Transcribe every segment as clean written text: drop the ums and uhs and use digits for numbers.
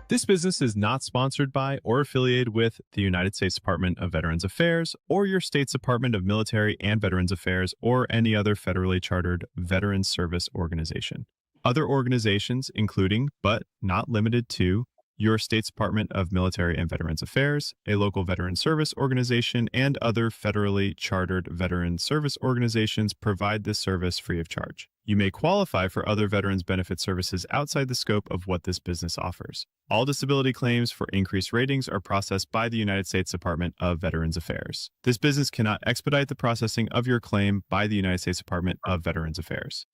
This business is not sponsored by or affiliated with the United States Department of Veterans Affairs or your state's Department of Military and Veterans Affairs or any other federally chartered veterans service organization. Other organizations, including but not limited to your state's Department of Military and Veterans Affairs, a local veteran service organization, and other federally chartered veteran service organizations provide this service free of charge. You may qualify for other veterans benefit services outside the scope of what this business offers. All disability claims for increased ratings are processed by the United States Department of Veterans Affairs. This business cannot expedite the processing of your claim by the United States Department of Veterans Affairs.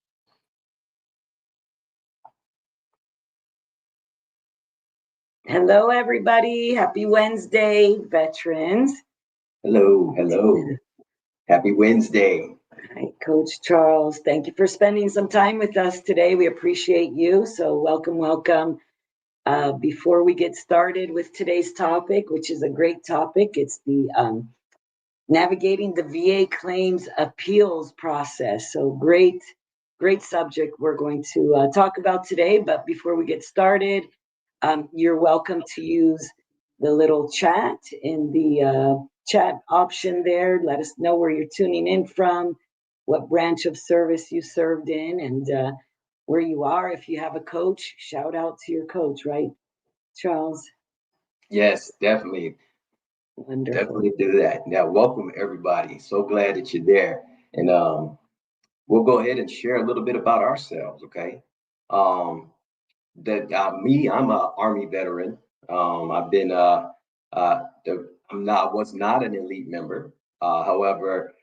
Hello, everybody. Happy Wednesday, veterans. Hello. Happy Wednesday. Hi, Coach Charles. Thank you for spending some time with us today. We appreciate you. So welcome. Before we get started with today's topic, which is a great topic, it's the navigating the VA claims appeals process. So great subject we're going to talk about today. But before we get started, you're welcome to use the little chat in the chat option there. Let us know where you're tuning in from, what branch of service you served in, and where you are. If you have a coach, shout out to your coach, right, Charles? Yes, definitely. Wonderful. Definitely do that. Now, welcome everybody. So glad that you're there. And we'll go ahead and share a little bit about ourselves, okay? I'm an Army veteran. I've been I was not an elite member. However,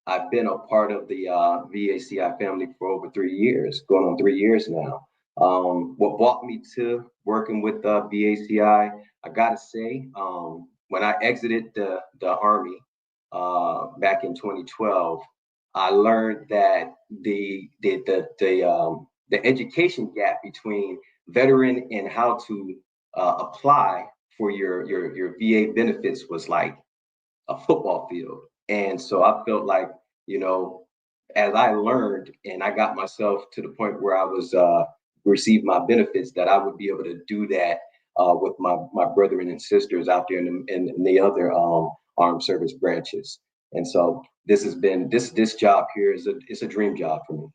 I've been a part of the VACI family for over 3 years, going on 3 years now. What brought me to working with VACI, I gotta say, when I exited the Army back in 2012, I learned that the education gap between veteran and how to apply for your VA benefits was like a football field. And so I felt like, as I learned and I got myself to the point where I was received my benefits, that I would be able to do that with my brethren and sisters out there in the other armed service branches. And so this has been this job here is a dream job for me.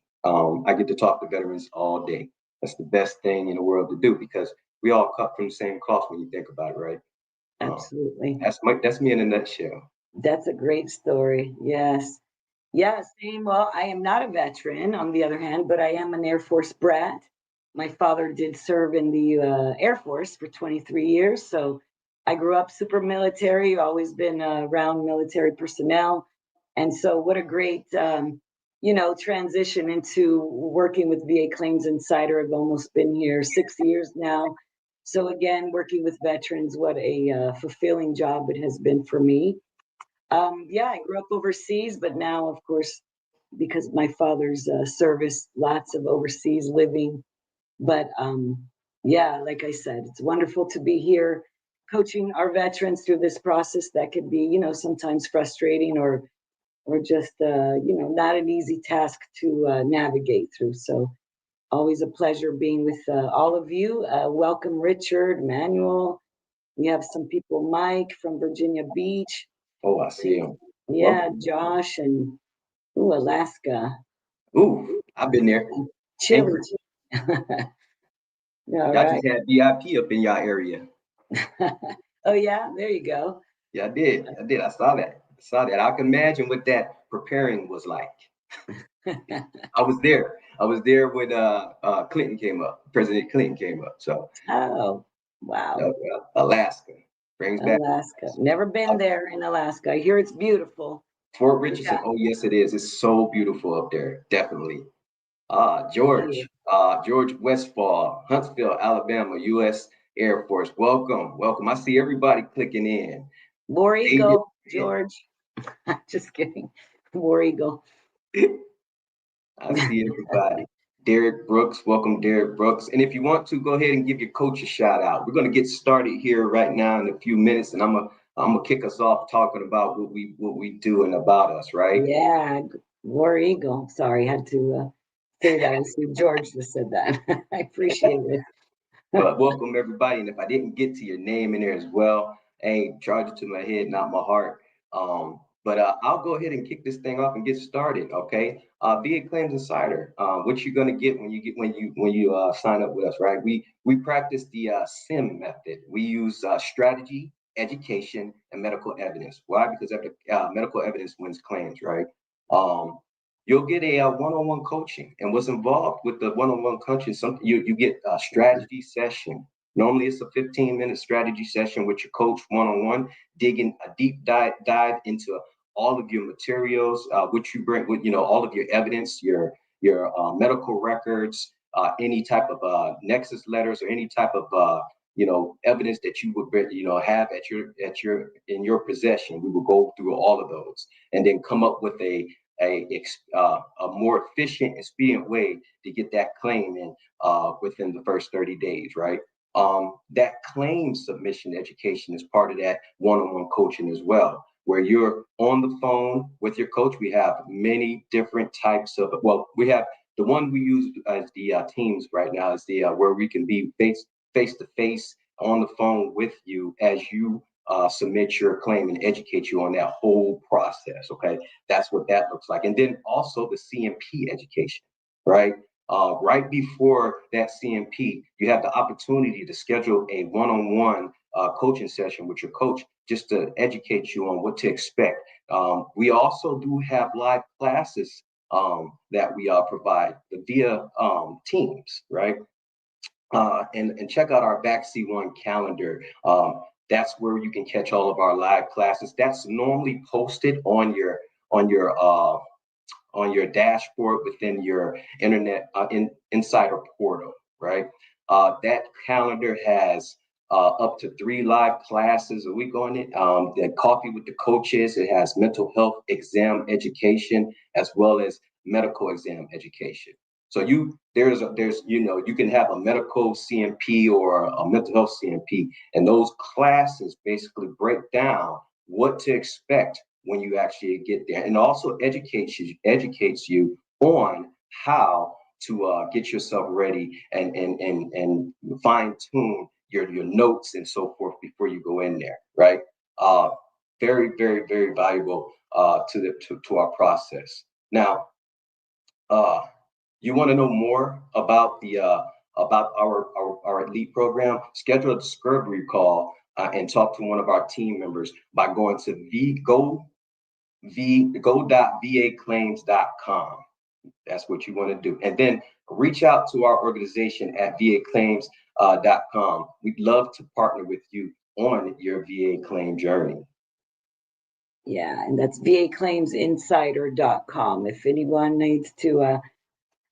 I get to talk to veterans all day. That's the best thing in the world to do, because we all cut from the same cloth when you think about it, right? Absolutely. That's me in a nutshell. That's a great story. Yes. Yeah, same. Well, I am not a veteran, on the other hand, but I am an Air Force brat. My father did serve in the Air Force for 23 years. So I grew up super military, always been around military personnel. And so what a great, transition into working with VA Claims Insider. I've almost been here 6 years now. So again, working with veterans, what a fulfilling job it has been for me. I grew up overseas, but now, of course, because of my father's service, lots of overseas living. But like I said, it's wonderful to be here coaching our veterans through this process that could be, sometimes frustrating or just, not an easy task to navigate through. So always a pleasure being with all of you. Welcome, Richard, Manuel. We have some people, Mike from Virginia Beach. Oh, I see him. Yeah, welcome. Josh and Alaska. Ooh, I've been there. Chile. Y'all just had VIP up in y'all area. Oh yeah, there you go. Yeah, I did. I saw that. I can imagine what that preparing was like. I was there when Clinton came up. President Clinton came up. So. Oh, wow. Alaska. Brings back Alaska. Never been there in Alaska. I hear it's beautiful. Fort Richardson. Yeah. Oh yes, it is. It's so beautiful up there. Definitely. George Westfall, Huntsville, Alabama, U.S. Air Force. Welcome. I see everybody clicking in. War Eagle, George. Just kidding. War Eagle. I see everybody. Derek Brooks, welcome, Derek Brooks. And if you want to, go ahead and give your coach a shout out. We're going to get started here right now in a few minutes, and I'm gonna kick us off talking about what we do and about us, right? Yeah, War Eagle. Sorry, I had to say that. I see George just said that. I appreciate it. But welcome everybody. And if I didn't get to your name in there as well, hey, charge it to my head, not my heart. But I'll go ahead and kick this thing off and get started. Okay. VA Claims Insider. What you're gonna get when you sign up with us, right? We practice the SIM method. We use strategy, education, and medical evidence. Why? Because medical evidence wins claims, right? Um, you'll get a one-on-one coaching, and what's involved with the one-on-one coaching, something you get a strategy session. Normally it's a 15-minute strategy session with your coach one-on-one, digging a deep dive into all of your materials, which you bring with, all of your evidence, your medical records, any type of nexus letters, or any type of evidence that you would have in your possession. We will go through all of those and then come up with a more efficient, expedient way to get that claim in within the first 30 days, right? That claim submission education is part of that one-on-one coaching as well, where you're on the phone with your coach. We have many different types of, well, we have the one we use as the Teams right now is the where we can be face to face on the phone with you as you submit your claim and educate you on that whole process. Okay, that's what that looks like. And then also the CMP education, right? Right before that CMP, you have the opportunity to schedule a one-on-one coaching session with your coach just to educate you on what to expect. We also do have live classes that we provide via Teams, right? And check out our Back C1 calendar. That's where you can catch all of our live classes. That's normally posted on your dashboard within your internet insider portal, right? That calendar has up to 3 live classes a week on it. The Coffee with the Coaches, it has mental health exam education as well as medical exam education. So you can have a medical CMP or a mental health CMP, and those classes basically break down what to expect when you actually get there, and also educates you on how to get yourself ready and fine tune your notes and so forth before you go in there, right? Very, very, very valuable to our process. Now, you want to know more about our elite program? Schedule a discovery call and talk to one of our team members by going to go.vaclaims.com. That's what you want to do. And then reach out to our organization at vaclaims.com. We'd love to partner with you on your VA claim journey. Yeah, and that's vaclaimsinsider.com. If anyone needs to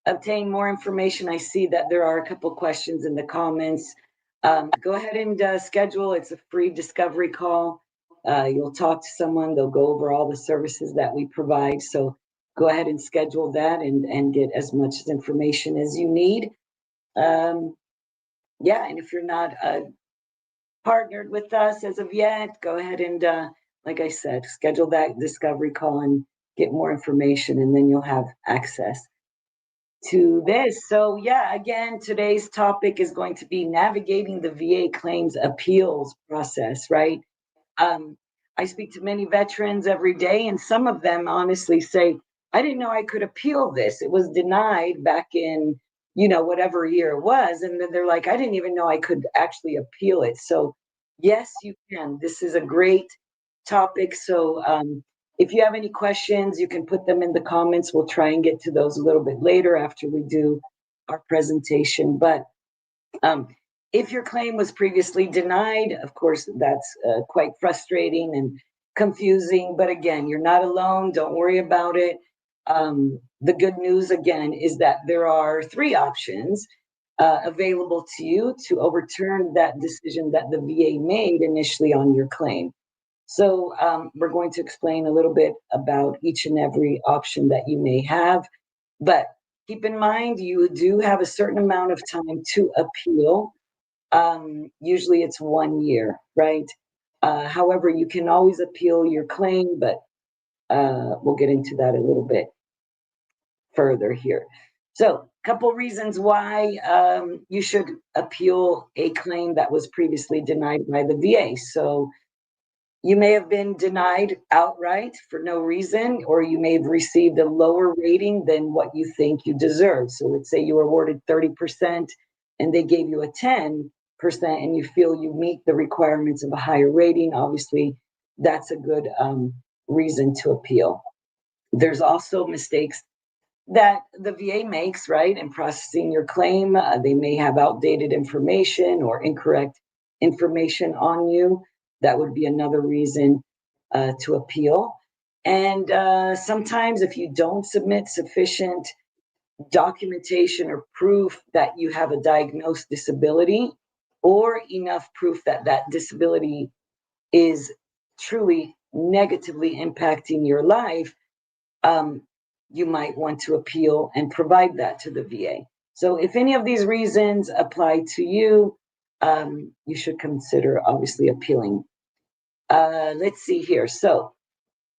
obtain more information, I see that there are a couple questions in the comments. Go ahead and schedule. It's a free discovery call. You'll talk to someone. They'll go over all the services that we provide. So go ahead and schedule that and get as much information as you need. And if you're not partnered with us as of yet, go ahead and, like I said, schedule that discovery call and get more information, and then you'll have access to this. So again, today's topic is going to be navigating the VA claims appeals process, right? I speak to many veterans every day, and some of them honestly say, I didn't know I could appeal this. It was denied back in, whatever year it was. And then they're like, I didn't even know I could actually appeal it. So yes, you can. This is a great topic. So if you have any questions, you can put them in the comments. We'll try and get to those a little bit later after we do our presentation. But if your claim was previously denied, of course, that's quite frustrating and confusing. But again, you're not alone. Don't worry about it. The good news, again, is that there are 3 options available to you to overturn that decision that the VA made initially on your claim. So we're going to explain a little bit about each and every option that you may have. But keep in mind, you do have a certain amount of time to appeal. Usually it's 1 year, right? However, you can always appeal your claim, but we'll get into that a little bit further here. So couple reasons why you should appeal a claim that was previously denied by the VA. So you may have been denied outright for no reason, or you may have received a lower rating than what you think you deserve. So let's say you were awarded 30% and they gave you a 10% and you feel you meet the requirements of a higher rating. Obviously, that's a good reason to appeal. There's also mistakes that the VA makes, right, in processing your claim. They may have outdated information or incorrect information on you. That would be another reason to appeal. And sometimes if you don't submit sufficient documentation or proof that you have a diagnosed disability, or enough proof that that disability is truly negatively impacting your life, um, you might want to appeal and provide that to the VA. So if any of these reasons apply to you, you should consider obviously appealing. Let's see here. So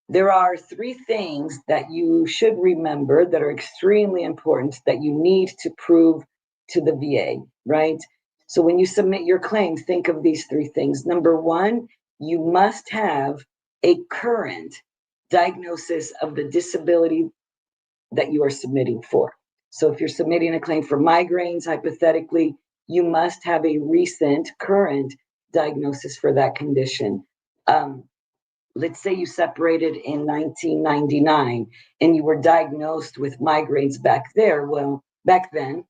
there are three things that you should remember that are extremely important that you need to prove to the VA, right? So when you submit your claim, think of these three things. Number one, you must have a current diagnosis of the disability that you are submitting for. So if you're submitting a claim for migraines, hypothetically, you must have a recent current diagnosis for that condition. Let's say you separated in 1999 and you were diagnosed with migraines back then.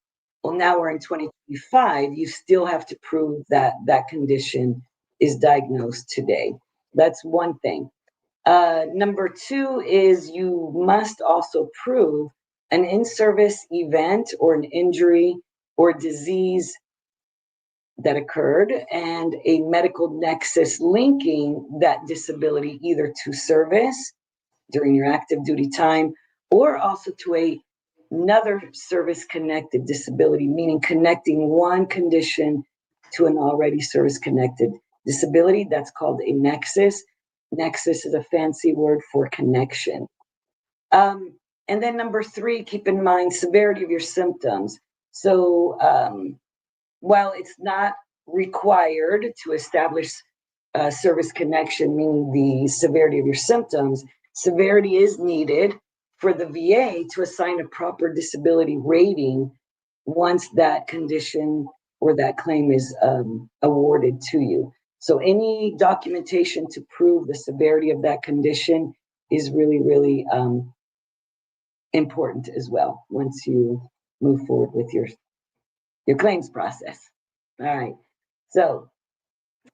Well, now we're in 2025. You still have to prove that that condition is diagnosed today. That's one thing. Number two is you must also prove an in-service event or an injury or disease that occurred and a medical nexus linking that disability either to service during your active duty time or also to another service-connected disability, meaning connecting one condition to an already service-connected disability. That's called a nexus. Nexus is a fancy word for connection. And then number three, keep in mind severity of your symptoms. So while it's not required to establish service connection, meaning the severity of your symptoms, severity is needed for the VA to assign a proper disability rating once that condition or that claim is awarded to you. So any documentation to prove the severity of that condition is really, really important as well once you move forward with your claims process. All right. So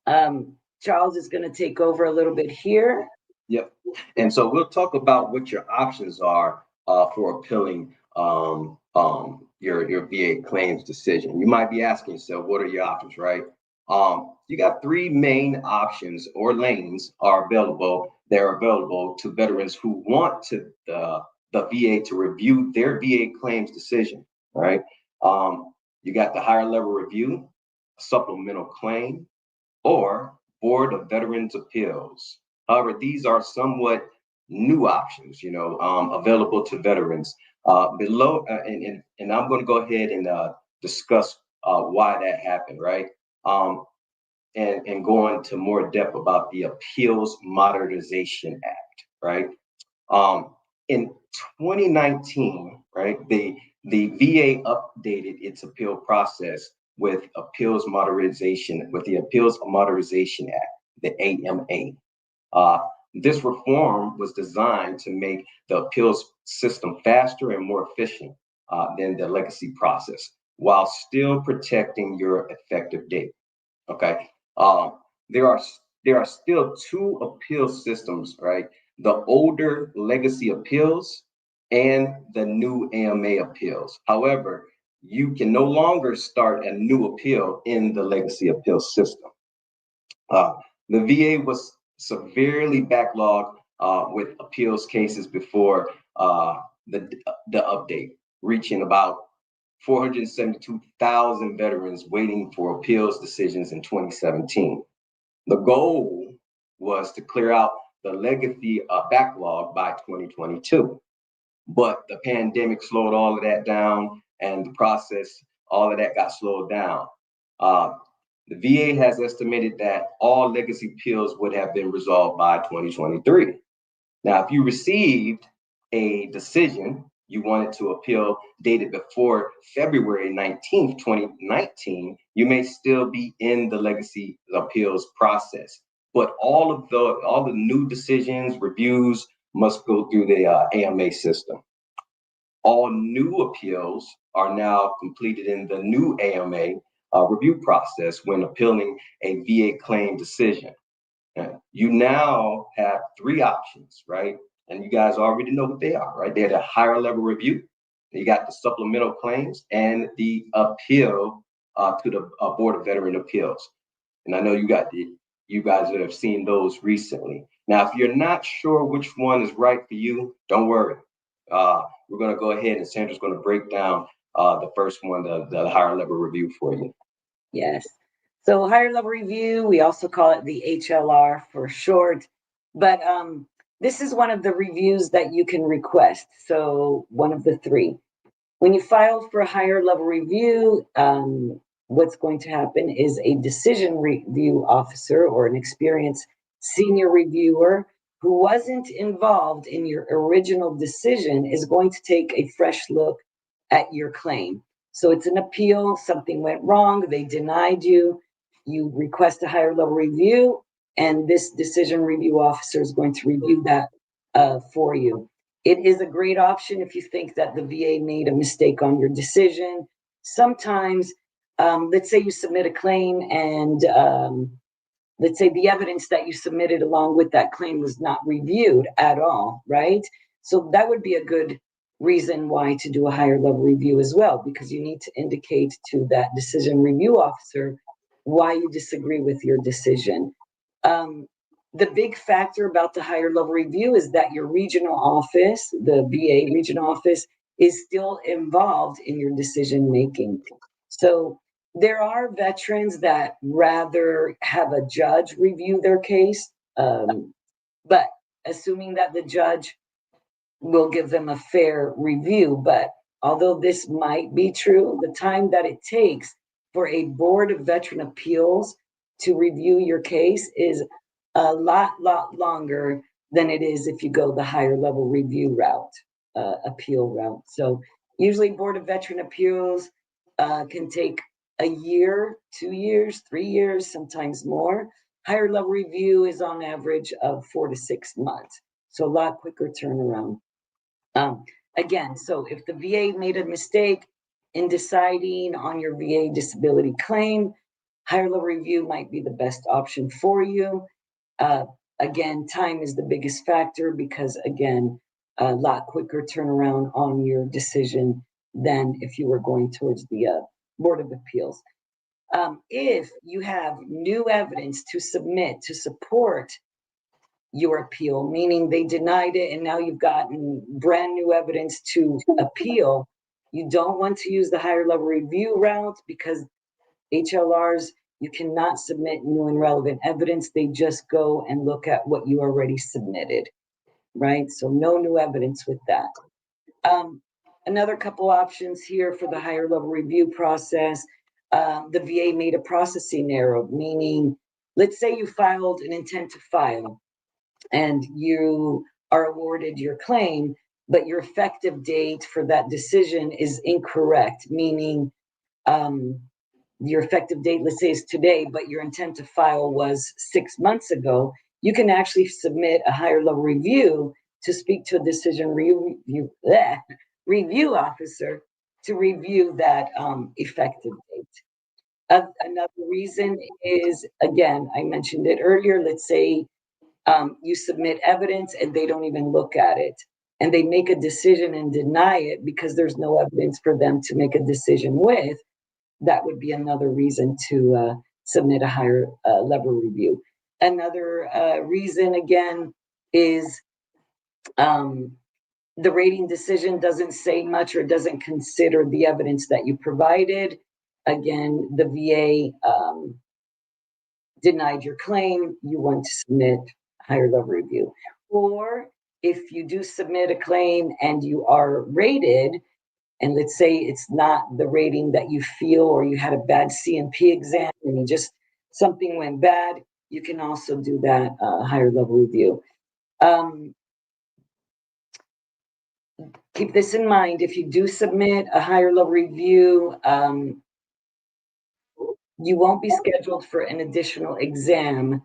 Charles is going to take over a little bit here. Yep. And so we'll talk about what your options are for appealing your VA claims decision. You might be asking yourself, what are your options, right? You got three main options or lanes are available. They're available to veterans who want the VA to review their VA claims decision, right? You got the higher level review, supplemental claim, or Board of Veterans Appeals. However, these are somewhat new options, available to veterans. Below, and I'm going to go ahead and discuss why that happened, right? And go into more depth about the Appeals Modernization Act, right? In 2019, right, the VA updated its appeal process with the Appeals Modernization Act, the AMA. This reform was designed to make the appeals system faster and more efficient than the legacy process, while still protecting your effective date. Okay, there are still two appeal systems, right? The older legacy appeals and the new AMA appeals. However, you can no longer start a new appeal in the legacy appeal system. The VA was severely backlogged with appeals cases before the update, reaching about 472,000 veterans waiting for appeals decisions in 2017. The goal was to clear out the legacy backlog by 2022. But the pandemic slowed all of that down, and the process, all of that got slowed down. The VA has estimated that all legacy appeals would have been resolved by 2023. Now, if you received a decision you wanted to appeal dated before February 19th, 2019, you may still be in the legacy appeals process. But all the new decisions, reviews must go through the AMA system. All new appeals are now completed in the new AMA review process when appealing a VA claim decision. You now have three options, right? And you guys already know what they are, right? They're the higher level review. You got the supplemental claims and the appeal to the Board of Veteran Appeals. And I know you guys have seen those recently. Now, if you're not sure which one is right for you, don't worry. We're going to go ahead and Sandra's going to break down the first one, the higher level review for you. Yes. So higher level review, we also call it the HLR for short, but this is one of the reviews that you can request. So one of the three. When you file for a higher level review, what's going to happen is a decision review officer or an experienced senior reviewer who wasn't involved in your original decision is going to take a fresh look at your claim. So it's an appeal, something went wrong, they denied you, you request a higher level review, and this decision review officer is going to review that for you. It is a great option if you think that the VA made a mistake on your decision. Sometimes, let's say you submit a claim and let's say the evidence that you submitted along with that claim was not reviewed at all, right? So that would be a good reason why to do a higher level review as well, because you need to indicate to that decision review officer why you disagree with your decision. The big factor about the higher level review is that your regional office, the VA regional office, is still involved in your decision making. So there are veterans that rather have a judge review their case, but assuming that the judge will give them a fair review. But although this might be true, the time that it takes for a Board of Veteran Appeals to review your case is a lot longer than it is if you go the higher level review route, appeal route. So usually Board of Veteran Appeals can take a year, 2 years, 3 years, sometimes more. Higher level review is on average of 4 to 6 months. So a lot quicker turnaround. Again, so if the VA made a mistake in deciding on your VA disability claim, higher level review might be the best option for you. Again, time is the biggest factor because, again, a lot quicker turnaround on your decision than if you were going towards the Board of Appeals. If you have new evidence to submit to support your appeal, meaning they denied it and now you've gotten brand new evidence to appeal, you don't want to use the higher level review route because HLRs, you cannot submit new and relevant evidence. They just go and look at what you already submitted, right? So no new evidence with that. Another couple options here for the higher level review process. The VA made a processing error, meaning let's say you filed an intent to file and you are awarded your claim, but your effective date for that decision is incorrect, meaning your effective date, let's say, is today, but your intent to file was 6 months ago. You can actually submit a higher level review to speak to a decision review officer to review that effective date. Another reason is, again, I mentioned it earlier, let's say you submit evidence and they don't even look at it and they make a decision and deny it because there's no evidence for them to make a decision with. That would be another reason to submit a higher level review. Another reason, again, is the rating decision doesn't say much or doesn't consider the evidence that you provided. Again, the VA denied your claim, you want to submit higher level review. Or if you do submit a claim and you are rated, and let's say it's not the rating that you feel, or you had a bad C&P exam and something went bad, you can also do that higher level review. Keep this in mind. If you do submit a higher level review, you won't be scheduled for an additional exam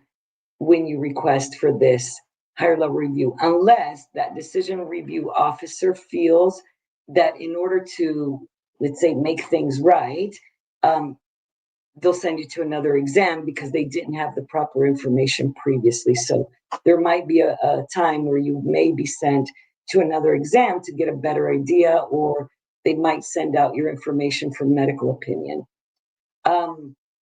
when you request for this higher level review, unless that decision review officer feels that in order to, let's say, make things right, they'll send you to another exam because they didn't have the proper information previously. So there might be a time where you may be sent to another exam to get a better idea, or they might send out your information for medical opinion.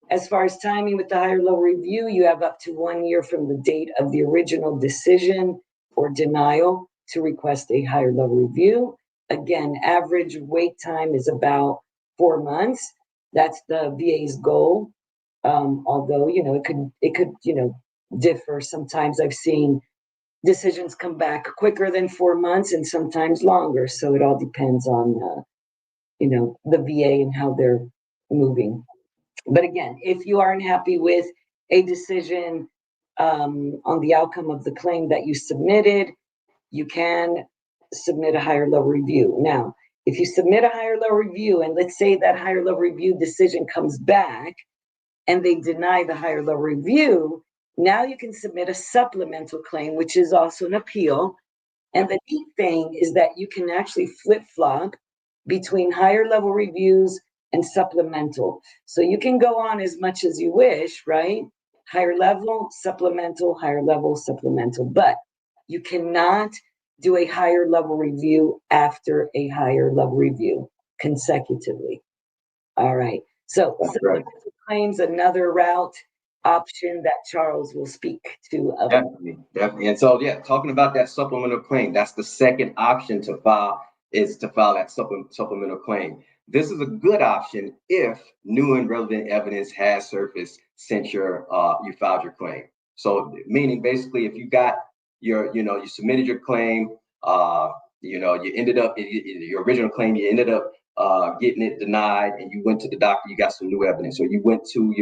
As far as timing with the higher level review, you have up to 1 year from the date of the original decision or denial to request a higher level review. Again, average wait time is about 4 months. That's the VA's goal. Although, it could differ. Sometimes I've seen decisions come back quicker than 4 months and sometimes longer. So it all depends on, the VA and how they're moving. But again, if you aren't happy with a decision on the outcome of the claim that you submitted, you can submit a higher level review. Now, if you submit a higher level review, and let's say that higher level review decision comes back and they deny the higher level review, now you can submit a supplemental claim, which is also an appeal. And the neat thing is that you can actually flip-flop between higher level reviews and supplemental. So you can go on as much as you wish, right? Higher level, supplemental, higher level, supplemental. But you cannot do a higher level review after a higher level review consecutively. All right. So supplemental claims, another route option that Charles will speak to. Definitely. And so, yeah, talking about that supplemental claim, that's the second option to file, is to file that supplemental claim. This is a good option if new and relevant evidence has surfaced since you filed your claim. So, meaning basically, if you got you submitted your claim, you ended up your original claim, you ended up getting it denied, and you went to the doctor, you got some new evidence, or you went to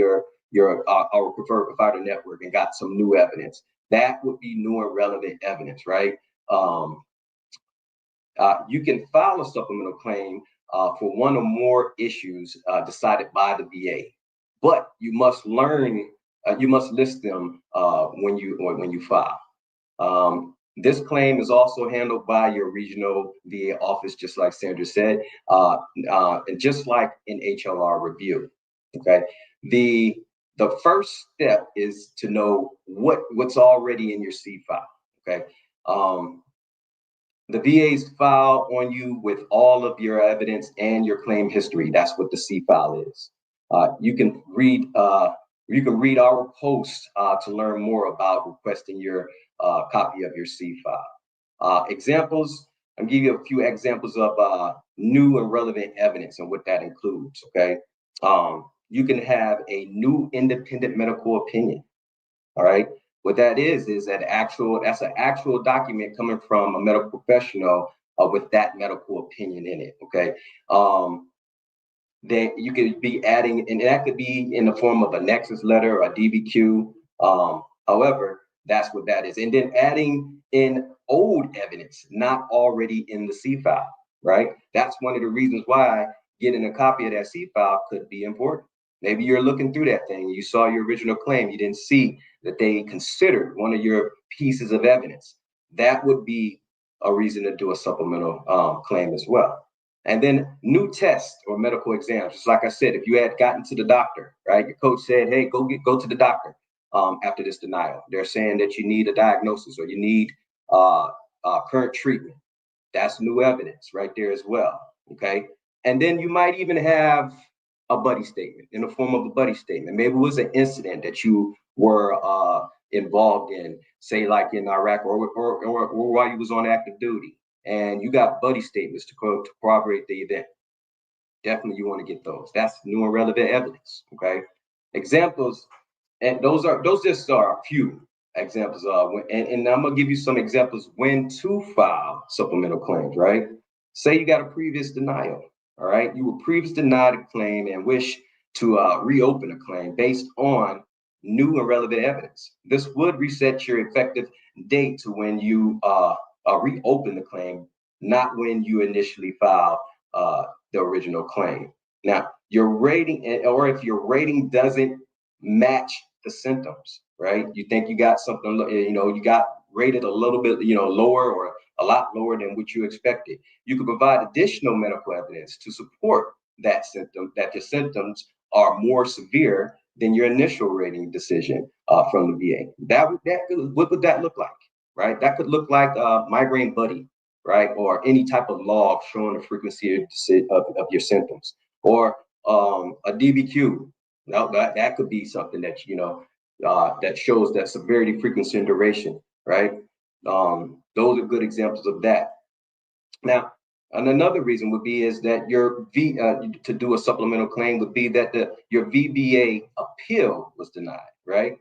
our preferred provider network and got some new evidence. That would be new and relevant evidence, right? You can file a supplemental claim for one or more issues decided by the VA, but you must list them when you file. This claim is also handled by your regional VA office, just like Sandra said, and just like an HLR review. Okay, the first step is to know what's already in your C file. Okay, the VA's file on you with all of your evidence and your claim history. That's what the C file is. You can read our post to learn more about requesting your copy of your C file. Examples. I'll give you a few examples of new and relevant evidence and what that includes. Okay. You can have a new independent medical opinion. All right. What that is that's an actual document coming from a medical professional with that medical opinion in it. Okay. Then you could be adding, and that could be in the form of a nexus letter or a DBQ. However, that's what that is. And then adding in old evidence, not already in the C file, right? That's one of the reasons why getting a copy of that C file could be important. Maybe you're looking through that thing, you saw your original claim, you didn't see that they considered one of your pieces of evidence. That would be a reason to do a supplemental claim as well. And then new tests or medical exams. Just like I said, if you had gotten to the doctor, right? Your coach said, hey, go to the doctor after this denial. They're saying that you need a diagnosis or you need current treatment. That's new evidence right there as well. Okay. And then you might even have a buddy statement in the form of a buddy statement. Maybe it was an incident that you were involved in, say like in Iraq or while you was on active duty, and you got buddy statements to corroborate the event. Definitely you want to get those. That's new and relevant evidence. Okay. Examples, and those just are a few examples of and I'm gonna give you some examples when to file supplemental claims, right? Say you got a previous denial. all right, you were previously denied a claim and wish to reopen a claim based on new and relevant evidence. This would reset your effective date to when you reopen the claim, not when you initially filed the original claim. Now, your rating, or if your rating doesn't match the symptoms, right? You think you got something, you got rated a little bit, lower or a lot lower than what you expected. You could provide additional medical evidence to support that symptom, that your symptoms are more severe than your initial rating decision from the VA. What would that look like, right? That could look like migraine buddy, right? Or any type of log showing the frequency of your symptoms, or a DBQ. Now that could be something that that shows that severity, frequency, and duration, right? Those are good examples of that. Now, and another reason would be is that your to do a supplemental claim would be that your VBA appeal was denied, right?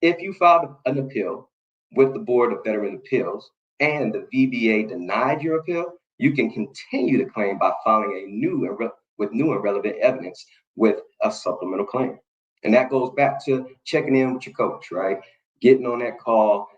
If you filed an appeal with the Board of Veteran Appeals and the VBA denied your appeal, you can continue the claim by filing a with new and relevant evidence with a supplemental claim. And that goes back to checking in with your coach, right? Getting on that call,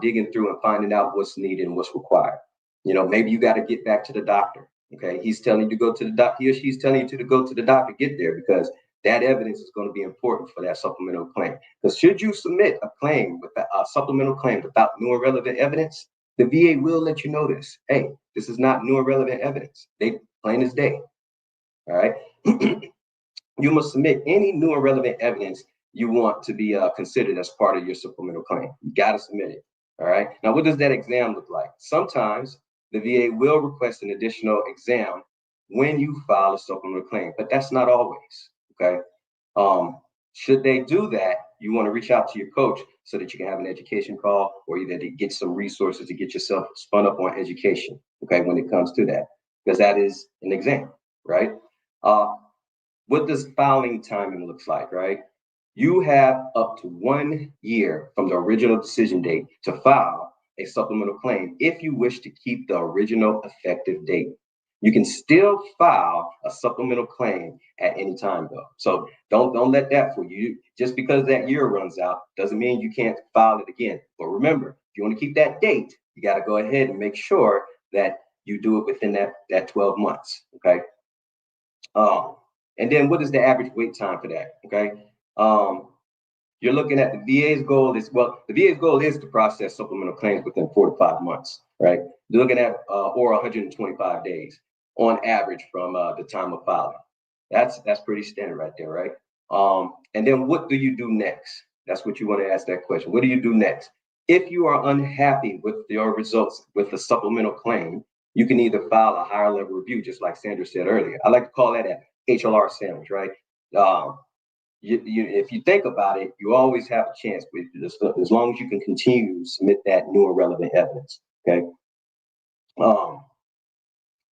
digging through and finding out what's needed and what's required. Maybe you got to get back to the doctor. Okay, he's telling you to go to the doctor. He or she's telling you to go to the doctor. Get there, because that evidence is going to be important for that supplemental claim. Because should you submit a claim with a supplemental claim without new and relevant evidence, the VA will let you know this. Hey, this is not new and relevant evidence. They plain as day. All right. You must submit any new and relevant evidence you want to be considered as part of your supplemental claim. You got to submit it. All right. Now, what does that exam look like? Sometimes the VA will request an additional exam when you file a supplemental claim, but that's not always. Okay. Should they do that, you want to reach out to your coach so that you can have an education call, or either to get some resources to get yourself spun up on education. Okay. When it comes to that, because that is an exam, right? What does filing timing looks like, right? You have up to 1 year from the original decision date to file a supplemental claim if you wish to keep the original effective date. You can still file a supplemental claim at any time, though. So don't let that fool you. Just because that year runs out doesn't mean you can't file it again. But remember, if you want to keep that date, you got to go ahead and make sure that you do it within that 12 months. Okay. And then what is the average wait time for that? Okay. You're looking at the VA's goal is, the VA's goal is to process supplemental claims within 4 to 5 months, right? You're looking at, or 125 days on average from the time of filing. That's pretty standard right there, right? And then what do you do next? That's what you want to ask that question. What do you do next? If you are unhappy with your results with the supplemental claim, you can either file a higher level review, just like Sandra said earlier. I like to call that an HLR sandwich, right? If you think about it, you always have a chance with this, as long as you can continue to submit that new and relevant evidence. Okay.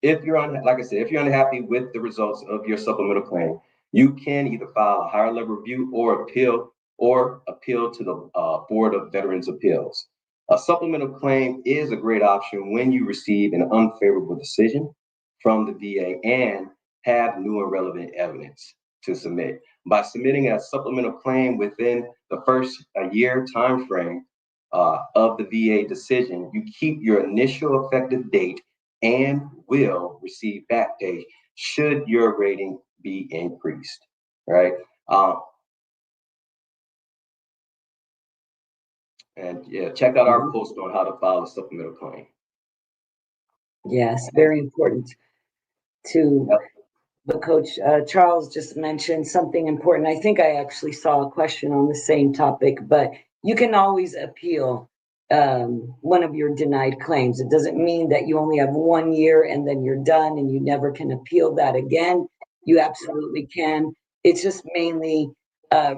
If you're like I said, if you're unhappy with the results of your supplemental claim, you can either file a higher level review or appeal to the Board of Veterans Appeals. A supplemental claim is a great option when you receive an unfavorable decision from the VA and have new and relevant evidence to submit. By submitting a supplemental claim within the first year time frame of the VA decision, you keep your initial effective date and will receive back pay should your rating be increased, right? And yeah, check out our post on how to file a supplemental claim. Yes, very important to. Yep. But Coach Charles just mentioned something important. I think I actually saw a question on the same topic, but you can always appeal one of your denied claims. It doesn't mean that you only have 1 year and then you're done and you never can appeal that again. You absolutely can. It's just mainly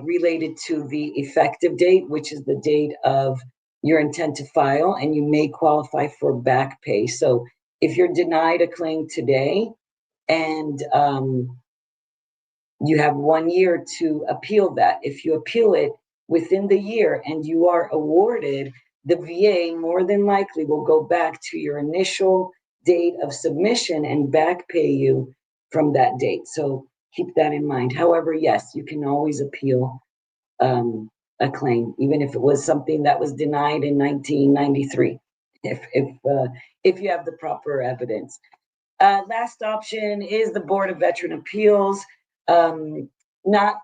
related to the effective date, which is the date of your intent to file, and you may qualify for back pay. So if you're denied a claim today, and you have 1 year to appeal that. If you appeal it within the year and you are awarded, the VA more than likely will go back to your initial date of submission and back pay you from that date. So keep that in mind. However, yes, you can always appeal a claim, even if it was something that was denied in 1993, if you have the proper evidence. Last option is the Board of Veteran Appeals. Not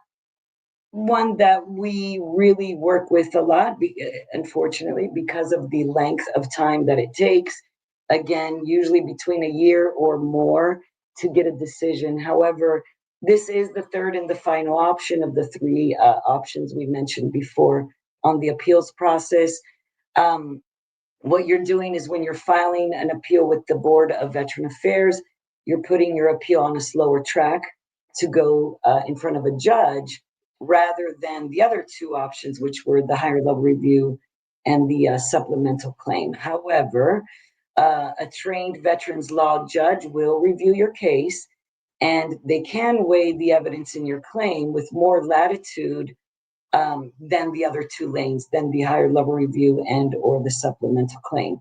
one that we really work with a lot, unfortunately, because of the length of time that it takes. Again, usually between a year or more to get a decision. However, this is the third and the final option of the three options we mentioned before on the appeals process. What you're doing is when you're filing an appeal with the Board of Veteran Affairs, you're putting your appeal on a slower track to go in front of a judge rather than the other two options, which were the higher level review and the supplemental claim. However, a trained veterans law judge will review your case, and they can weigh the evidence in your claim with more latitude than the other two lanes, than the higher level review and or the supplemental claim.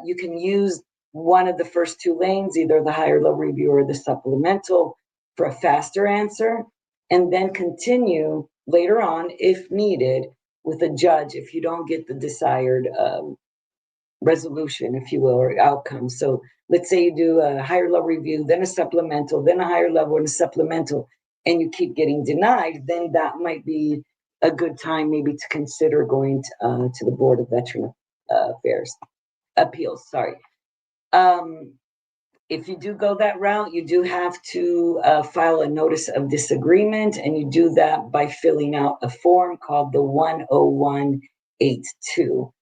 You can use one of the first two lanes, either the higher level review or the supplemental, for a faster answer, and then continue later on, if needed, with a judge if you don't get the desired resolution, if you will, or outcome. So let's say you do a higher level review, then a supplemental, then a higher level and a supplemental, and you keep getting denied, then that might be a good time maybe to consider going to the Board of Veteran Appeals. Sorry. If you do go that route, you do have to file a notice of disagreement, and you do that by filling out a form called the 10182.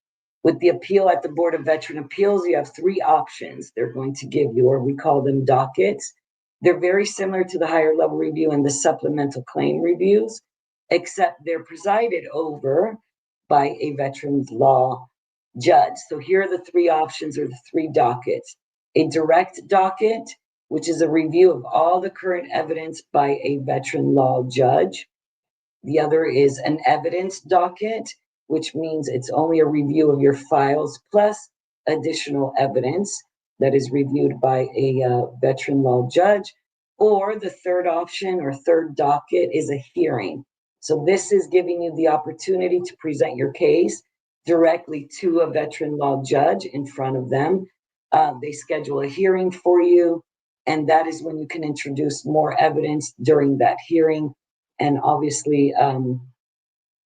With the appeal at the Board of Veteran Appeals, you have three options they're going to give you, or we call them dockets. They're very similar to the higher level review and the supplemental claim reviews, except they're presided over by a veterans law judge. So here are the three options, or the three dockets. A direct docket, which is a review of all the current evidence by a veteran law judge. The other is an evidence docket, which means it's only a review of your files plus additional evidence that is reviewed by a veteran law judge. Or the third option, or third docket, is a hearing. So this is giving you the opportunity to present your case directly to a veteran law judge in front of them. They schedule a hearing for you, and that is when you can introduce more evidence during that hearing. And obviously,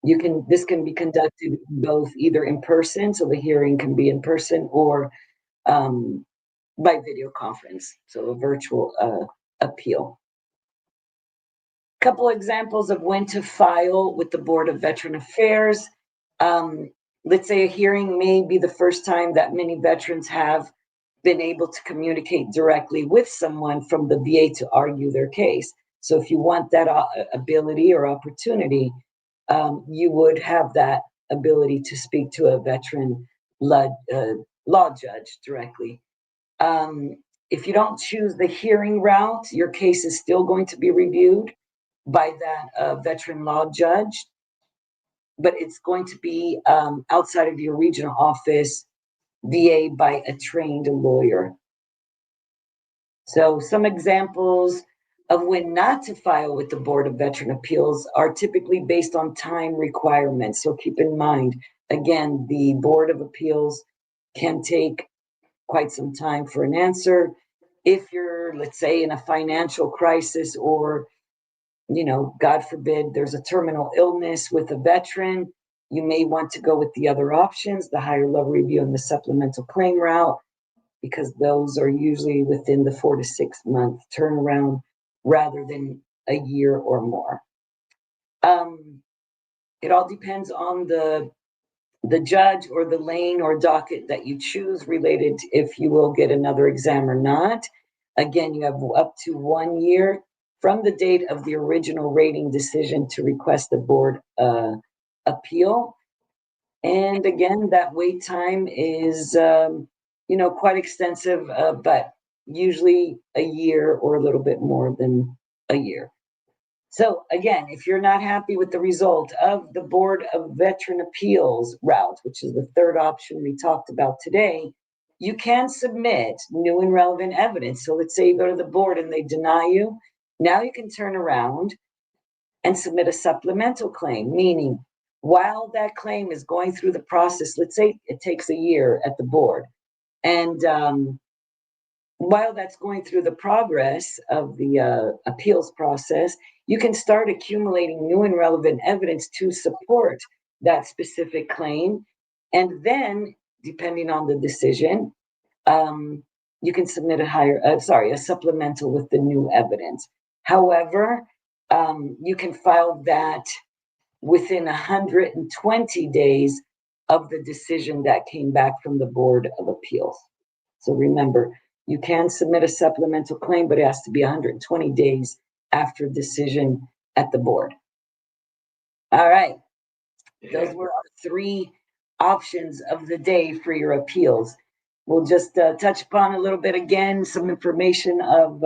this can be conducted both either in person, so the hearing can be in person, or by video conference, so a virtual appeal. Couple examples of when to file with the Board of Veteran Affairs. Let's say a hearing may be the first time that many veterans have been able to communicate directly with someone from the VA to argue their case. So if you want that ability or opportunity, you would have that ability to speak to a veteran law judge directly. If you don't choose the hearing route, your case is still going to be reviewed by that veteran law judge, but it's going to be outside of your regional office, VA, by a trained lawyer. So some examples of when not to file with the Board of Veteran Appeals are typically based on time requirements. So keep in mind, again, the Board of Appeals can take quite some time for an answer. If you're, let's say, in a financial crisis, or, God forbid, there's a terminal illness with a veteran, you may want to go with the other options, the higher level review and the supplemental claim route, because those are usually within the 4 to 6 month turnaround rather than a year or more. It all depends on the judge or the lane or docket that you choose, related to if you will get another exam or not. Again, you have up to 1 year from the date of the original rating decision to request the board appeal. And again, that wait time is quite extensive, but usually a year or a little bit more than a year. So again, if you're not happy with the result of the Board of Veteran Appeals route, which is the third option we talked about today, you can submit new and relevant evidence. So let's say you go to the board and they deny you. Now you can turn around and submit a supplemental claim, meaning while that claim is going through the process, let's say it takes a year at the board, and while that's going through the progress of the appeals process, you can start accumulating new and relevant evidence to support that specific claim. And then, depending on the decision, you can submit a supplemental with the new evidence. However, you can file that within 120 days of the decision that came back from the Board of Appeals. So remember, you can submit a supplemental claim, but it has to be 120 days after decision at the board. All right. Those were our 3 options of the day for your appeals. We'll just touch upon a little bit again, some information of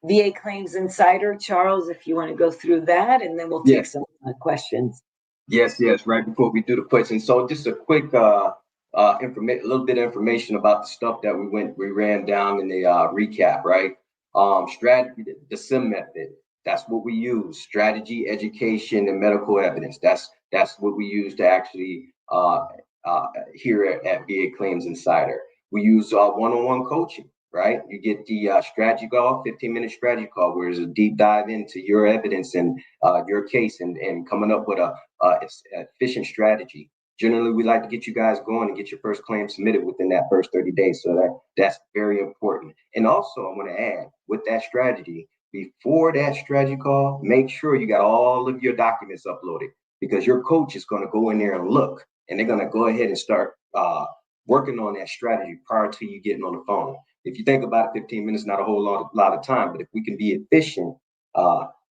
VA Claims Insider. Charles, if you want to go through that, and then we'll take some questions. Yes, right before we do the questions. So just a quick a little bit of information about the stuff that we ran down in the recap, right? Strategy, the SIM method, that's what we use. Strategy, education, and medical evidence. That's what we use to actually here at VA Claims Insider. We use one-on-one coaching, right? You get the strategy call, 15-minute strategy call, where it's a deep dive into your evidence and your case and coming up with a efficient strategy. Generally, we like to get you guys going and get your first claim submitted within that first 30 days. So that's very important. And also, I want to add, with that strategy, before that strategy call, make sure you got all of your documents uploaded, because your coach is going to go in there and look, and they're going to go ahead and start working on that strategy prior to you getting on the phone. If you think about it, 15 minutes, not a whole lot of time, but if we can be efficient,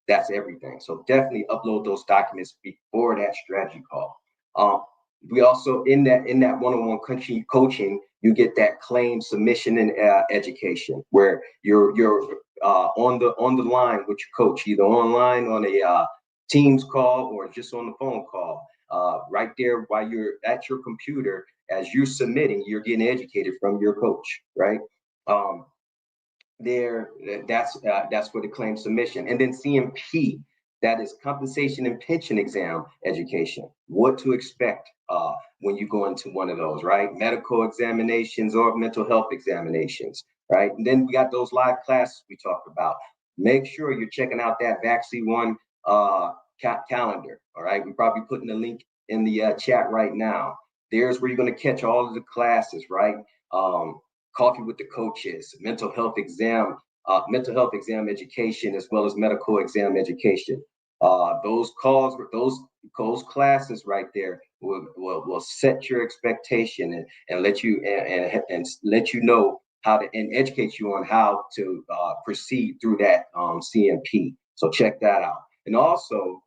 that's everything. So definitely upload those documents before that strategy call. We also, in that one-on-one coaching, you get that claim submission and education, where you're on the line with your coach, either online on a Teams call or just on the phone call. Right there while you're at your computer, as you're submitting, you're getting educated from your coach, right? That's for the claim submission. And then CMP, that is compensation and pension exam education. What to expect when you go into one of those, right? Medical examinations or mental health examinations, right? And then we got those live classes we talked about. Make sure you're checking out that VAXI One calendar, all right? We're probably putting the link in the chat right now. There's where you're going to catch all of the classes, right? Coffee with the coaches, mental health exam education, as well as medical exam education. Those classes right there will set your expectation and let you and let you know how to, and educate you on how to proceed through that CMP. So check that out. And also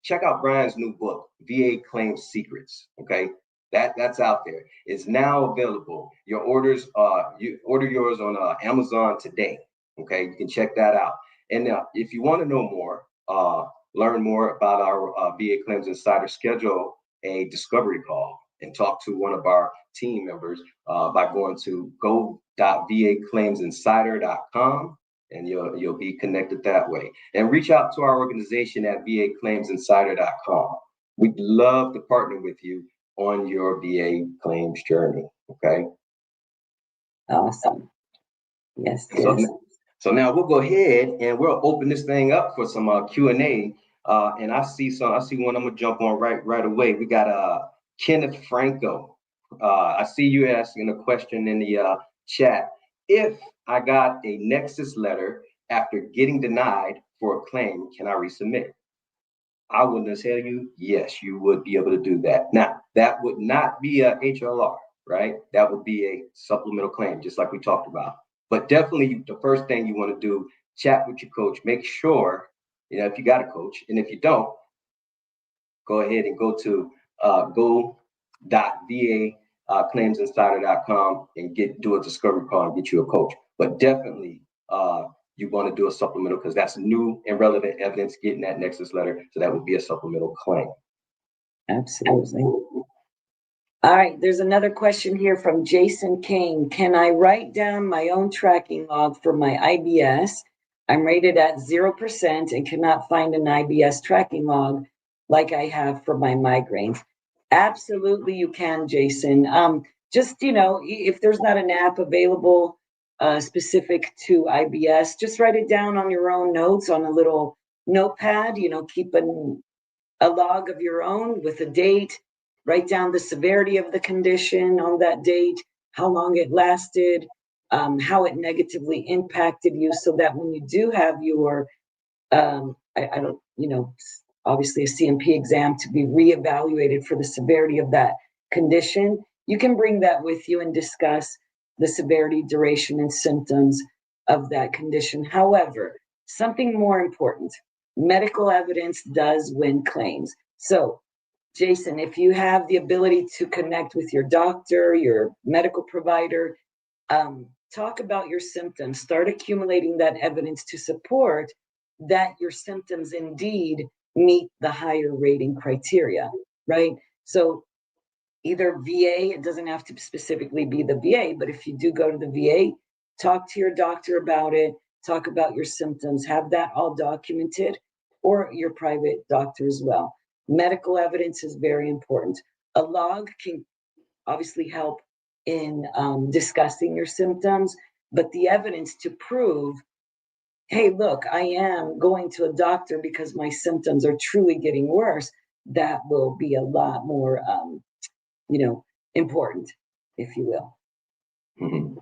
check out Brian's new book, VA Claims Secrets. Okay. That's out there. It's now available. You order yours on Amazon today. Okay, you can check that out. And if you want to know more, learn more about our VA Claims Insider, schedule a discovery call and talk to one of our team members by going to go.vaclaimsinsider.com, and you'll be connected that way. And reach out to our organization at vaclaimsinsider.com. We'd love to partner with you on your VA claims journey. Okay. Awesome. Yes. So now we'll go ahead and we'll open this thing up for some Q&A. And I see one I'm gonna jump on right away. We got Kenneth Franco. I see you asking a question in the chat. If I got a Nexus letter after getting denied for a claim, can I resubmit? I would tell you, yes, you would be able to do that. Now, that would not be a HLR, right? That would be a supplemental claim, just like we talked about. But definitely the first thing you want to do, chat with your coach, make sure, if you got a coach, and if you don't, go ahead and go to go.vaclaimsinsider.com and do a discovery call and get you a coach. But definitely, you want to do a supplemental, because that's new and relevant evidence getting that Nexus letter. So that would be a supplemental claim. Absolutely. All right, there's another question here from Jason Kane. Can I write down my own tracking log for my IBS? I'm rated at 0% and cannot find an IBS tracking log like I have for my migraines. Absolutely, you can, Jason. Just, if there's not an app available specific to IBS, just write it down on your own notes on a little notepad, keep a log of your own with a date, write down the severity of the condition on that date, how long it lasted, how it negatively impacted you, so that when you do have your, I don't, obviously a CMP exam to be reevaluated for the severity of that condition, you can bring that with you and discuss the severity, duration, and symptoms of that condition. However, something more important, medical evidence does win claims. So, Jason, if you have the ability to connect with your doctor, your medical provider, talk about your symptoms, start accumulating that evidence to support that your symptoms indeed meet the higher rating criteria, right? So either VA, it doesn't have to specifically be the VA, but if you do go to the VA, talk to your doctor about it, talk about your symptoms, have that all documented, or your private doctor as well. Medical evidence is very important. A log can obviously help in discussing your symptoms, but the evidence to prove, hey, look, I am going to a doctor because my symptoms are truly getting worse, that will be a lot more important, if you will. Mhm.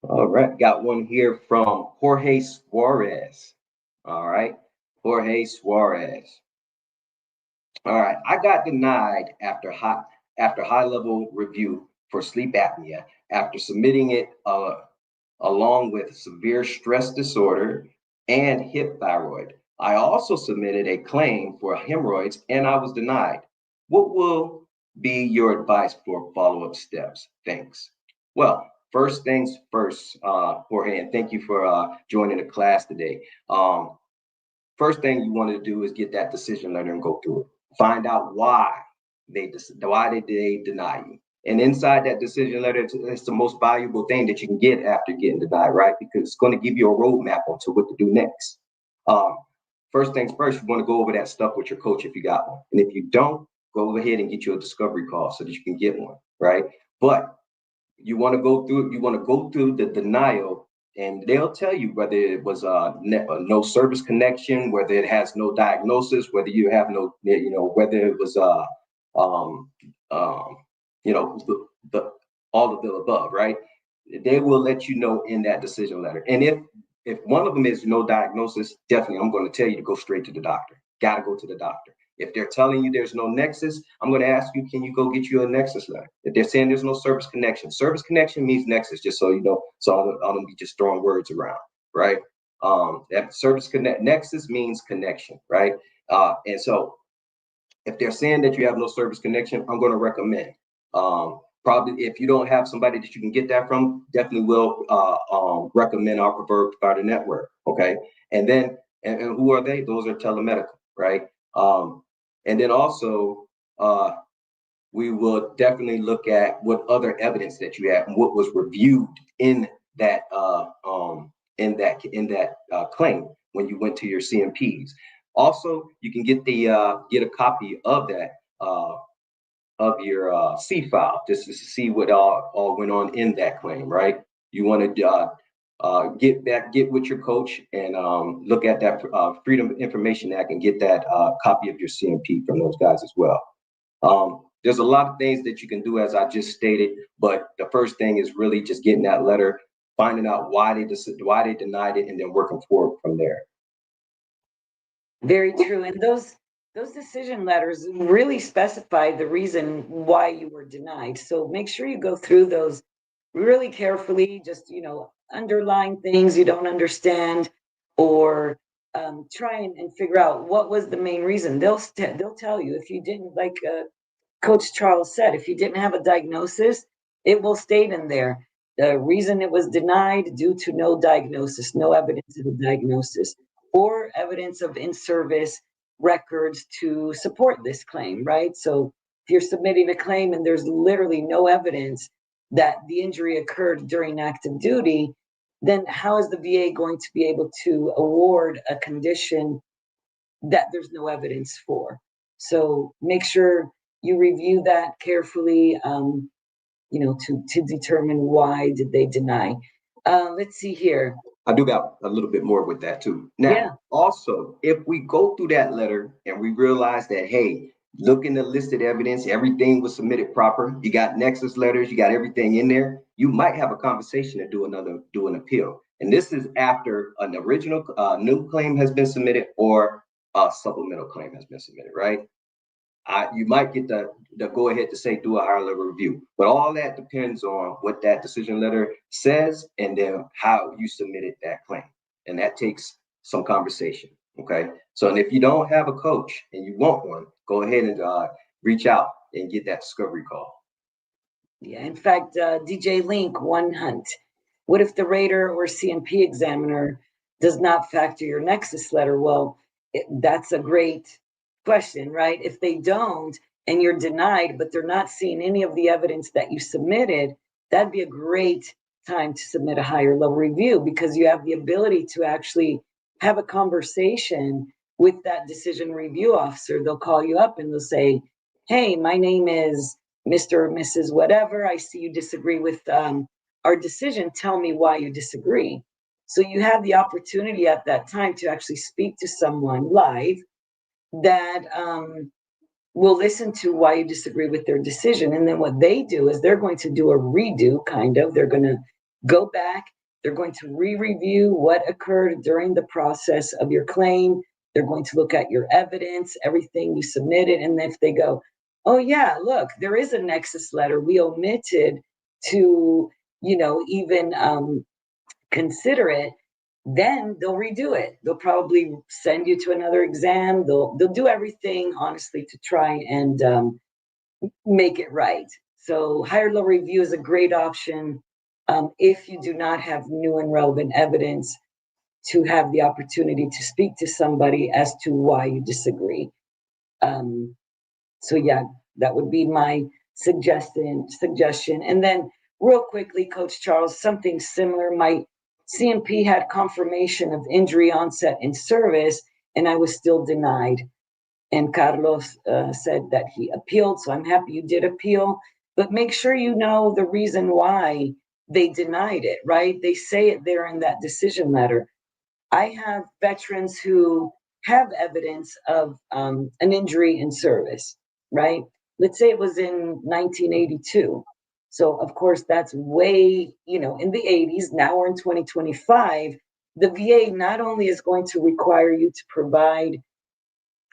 All right, got one here from Jorge Suarez. All right, Jorge Suarez. All right, I got denied after high level review for sleep apnea after submitting it along with severe stress disorder and hip thyroid. I also submitted a claim for hemorrhoids and I was denied. What will be your advice for follow-up steps? Thanks. Well, first things first, Jorge, and thank you for joining the class today. First thing you want to do is get that decision letter and go through it. Find out why did they deny you. And inside that decision letter, it's the most valuable thing that you can get after getting denied, right? Because it's going to give you a roadmap onto what to do next. Um, First things first, you want to go over that stuff with your coach if you got one. And if you don't, go ahead and get you a discovery call so that you can get one, right? But you want to go through the denial, and they'll tell you whether it was no service connection, whether it has no diagnosis, whether you have no, whether it was um, um, the all of the above, right? They will let you know in that decision letter. And if one of them is no diagnosis, definitely I'm going to tell you to go straight to the doctor. Got to go to the doctor. If they're telling you there's no nexus, I'm going to ask you, can you go get you a nexus letter? If they're saying there's no service connection means nexus, just so you know. So I don't be just throwing words around, right? That nexus means connection, right? And so if they're saying that you have no service connection, I'm going to recommend. Probably if you don't have somebody that you can get that from, definitely will recommend our preferred provider network. Okay, and then and who are they? Those are telemedical, right? And then also we will definitely look at what other evidence that you have and what was reviewed in that claim when you went to your CMPs. Also, you can get a copy of that of your C file just to see what all went on in that claim, right? You want to get with your coach and look at that Freedom of Information Act and get that copy of your CMP from those guys as well. There's a lot of things that you can do, as I just stated, but the first thing is really just getting that letter, finding out why they denied it, and then working forward from there. Very true. And those decision letters really specify the reason why you were denied. So make sure you go through those really carefully, just underline things you don't understand, or try and figure out what was the main reason. They'll tell you. If you didn't, like Coach Charles said, if you didn't have a diagnosis, it will state in there the reason it was denied due to no diagnosis, no evidence of a diagnosis, or evidence of in-service records to support this claim, right? So If you're submitting a claim and there's literally no evidence that the injury occurred during active duty, then how is the VA going to be able to award a condition that there's no evidence for? So make sure you review that carefully, to determine why did they deny. Let's see here. I do got a little bit more with that too. Now, Yeah. also, if we go through that letter and we realize that, hey, look in the listed evidence, everything was submitted proper, you got nexus letters, you got everything in there, you might have a conversation to do an appeal. And this is after an original new claim has been submitted or a supplemental claim has been submitted, right? You might get the go ahead to say do a higher level review, but all that depends on what that decision letter says and then how you submitted that claim, and that takes some conversation. Okay, so and if you don't have a coach and you want one, go ahead and reach out and get that discovery call. Yeah, in fact, DJ Link, One Hunt. What if the rater or CMP examiner does not factor your nexus letter? Well, that's a great question, right? If they don't and you're denied, but they're not seeing any of the evidence that you submitted, that'd be a great time to submit a higher level review, because you have the ability to actually have a conversation with that decision review officer. They'll call you up and they'll say, hey, my name is Mr. or Mrs. whatever. I see you disagree with our decision. Tell me why you disagree. So you have the opportunity at that time to actually speak to someone live that will listen to why you disagree with their decision. And then what they do is they're going to do a redo, kind of. They're going to go back. They're going to re-review what occurred during the process of your claim. They're going to look at your evidence, everything you submitted. And if they go, oh yeah, look, there is a nexus letter, we omitted to, even consider it, then they'll redo it. They'll probably send you to another exam. They'll do everything, honestly, to try and make it right. So higher level review is a great option if you do not have new and relevant evidence, to have the opportunity to speak to somebody as to why you disagree. So yeah, that would be my suggestion. And then real quickly, Coach Charles, something similar. My CMP had confirmation of injury onset in service, and I was still denied. And Carlos said that he appealed, so I'm happy you did appeal. But make sure you know the reason why they denied it, right? They say it there in that decision letter. I have veterans who have evidence of an injury in service, right? Let's say it was in 1982. So, of course, that's way, in the 80s. Now we're in 2025. The VA not only is going to require you to provide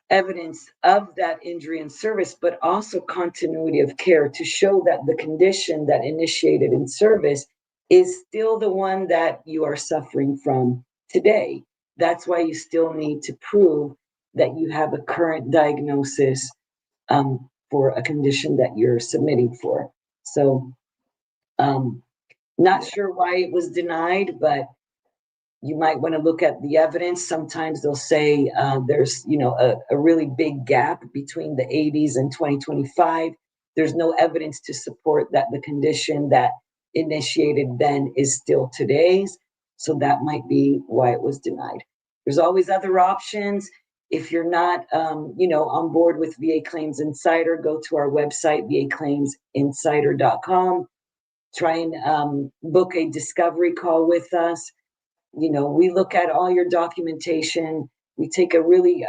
evidence of that injury in service, but also continuity of care to show that the condition that initiated in service is still the one that you are suffering from today. That's why you still need to prove that you have a current diagnosis for a condition that you're submitting for. So, not sure why it was denied, but you might want to look at the evidence. Sometimes they'll say there's, a really big gap between the 80s and 2025. There's no evidence to support that the condition that initiated then is still today's. So that might be why it was denied. There's always other options. If you're not, on board with VA Claims Insider, go to our website, vaclaimsinsider.com. Try and book a discovery call with us. We look at all your documentation. We take a really,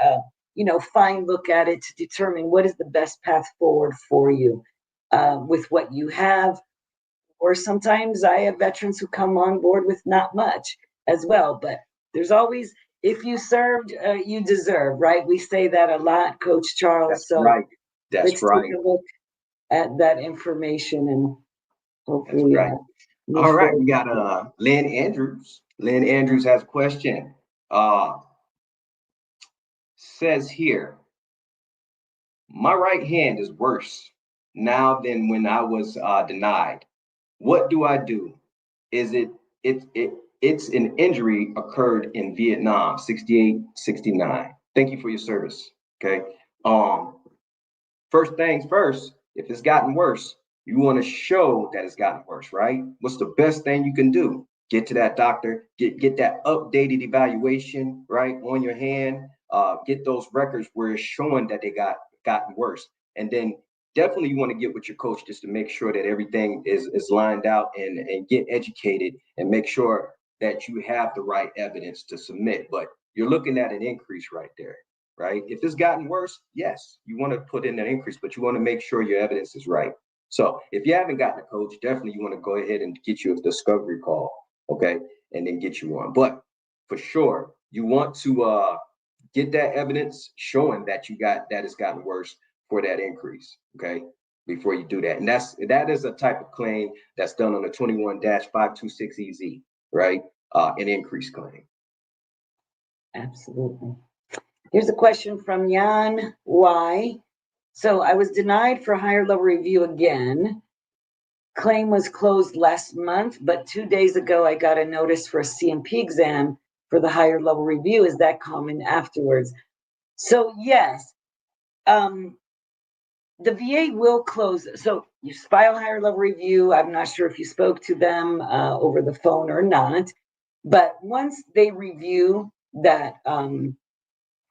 fine look at it to determine what is the best path forward for you with what you have. Or sometimes I have veterans who come on board with not much as well. But there's always, if you served, you deserve, right? We say that a lot, Coach Charles. That's right. That's right. Take a look at that information and hopefully. That's right. All right, we got Lynn Andrews. Lynn Andrews has a question. Says here, my right hand is worse now than when I was denied. What do I do? Is it's an injury occurred in Vietnam, 68, 69. Thank you for your service. Okay. first things first, if it's gotten worse, you want to show that it's gotten worse, right? What's the best thing you can do? Get to that doctor, get that updated evaluation, right, on your hand. Get those records where it's showing that they gotten worse. And then definitely you want to get with your coach just to make sure that everything is lined out and get educated and make sure that you have the right evidence to submit. But you're looking at an increase right there, right? If it's gotten worse, yes, you want to put in an increase, but you want to make sure your evidence is right. So if you haven't gotten a coach, definitely you want to go ahead and get you a discovery call, okay, and then get you one. But for sure, you want to get that evidence showing that it's gotten worse for that increase, okay, before you do that. And that is a type of claim that's done on the 21-526EZ, right? An increase claim. Absolutely. Here's a question from Jan Y. So I was denied for higher level review again. Claim was closed last month, but 2 days ago I got a notice for a CMP exam for the higher level review. Is that common afterwards? So yes, the VA will close. So you file higher level review. I'm not sure if you spoke to them over the phone or not, but once they review that